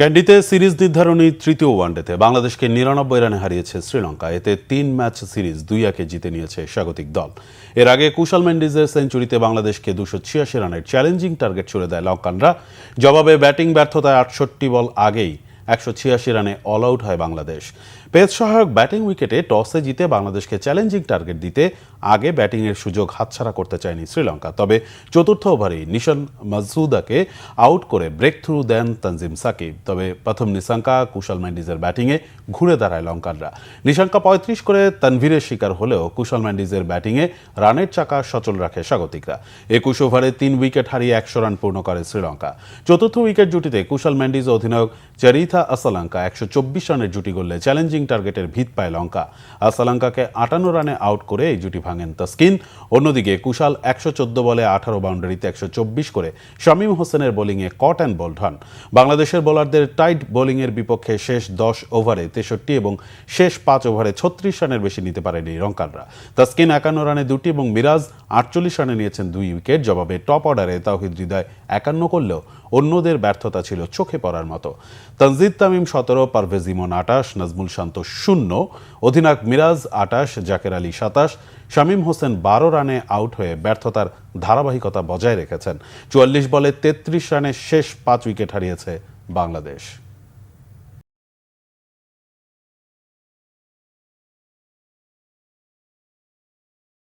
ক্যান্ডিতে series নির্ধারণী তৃতীয় ওয়ানডেতে বাংলাদেশকে ৯৯ রানে হারিয়েছে শ্রীলঙ্কা। এতে ৩ ম্যাচ সিরিজ ২-১ জিতে নিয়েছে স্বাগতিক দল। এর আগে কুশাল মেন্ডিজের সেঞ্চুরিতে বাংলাদেশকে ২৮৬ রানের চ্যালেঞ্জিং টার্গেট ছুড়ে দেয় লঙ্কানরা। জবাবে ব্যাটিং ব্যর্থতায় ৬৮ বল আগেই ১৮৬ রানে অল আউট হয় বাংলাদেশ। পেস সহায়ক ব্যাটিং উইকেটে টসে জিতে বাংলাদেশকে চ্যালেঞ্জিং টার্গেট দিতে আগে ব্যাটিংয়ের সুযোগ হাতছাড়া করতে চায়নি শ্রীলঙ্কা। তবে চতুর্থ ওভারেই নিশান মাসুদাকে আউট করে ব্রেক থ্রু দেন তানজিম সাকিব। তবে প্রথম নিশাঙ্কা কুশাল মেন্ডিজের ব্যাটিংয়ে ঘুরে দাঁড়ায় লঙ্কানরা। নিশাঙ্কা ৩৫ করে তানভীরের শিকার হলেও কুশাল মেন্ডিজের ব্যাটিংয়ে রানের চাকা সচল রাখে স্বাগতিকরা। ২১ ওভারে ৩ উইকেট হারিয়ে ১০০ রান পূর্ণ করে শ্রীলঙ্কা। চতুর্থ উইকেট জুটিতে কুশাল মেন্ডিজ ও অধিনায়ক চারিথা আসালাঙ্কা ১২৪ রানের জুটি গড়লে চ্যালেঞ্জিং টার্গেটের ভিত পায় লঙ্কা। আসালাঙ্কাকে ৫৮ রানে আউট করে এই জুটি ভাঙেন তাসকিন। অন্যদিকে কুশাল ১১৪ বলে ১৮ বাউন্ডারিতে ১২৪ করে শামীম হোসেনের বোলিংয়ে কট অ্যান্ড বোল্ড হন। বাংলাদেশের বোলারদের টাইট বোলিংয়ের বিপক্ষে শেষ ১০ ওভারে ৬৩ এবং শেষ ৫ ওভারে ৩৬ রানের বেশি নিতে পারেনি লঙ্কানরা। তাসকিন ৫১ রানে ২টি এবং মিরাজ ৪৮ রানে নিয়েছেন ২ উইকেট। জবাবে টপ অর্ডারে তাওহিদ হৃদয় ৫১ করলেও অন্যদের ব্যর্থতা ছিল চোখে পড়ার মতো। তানজিদ তামিম ১৭, পারভেজ ইমন ২৮, নাজমুল শান্ত ০, অধিনায়ক মিরাজ ২৮, জাকের আলী ২৭, শামীম হোসেন ১২ রানে আউট হয়ে ব্যর্থতার ধারাবাহিকতা বজায় রেখেছেন। ৪৪ বলে ৩৩ রানে শেষ ৫ উইকেট হারিয়েছে বাংলাদেশ।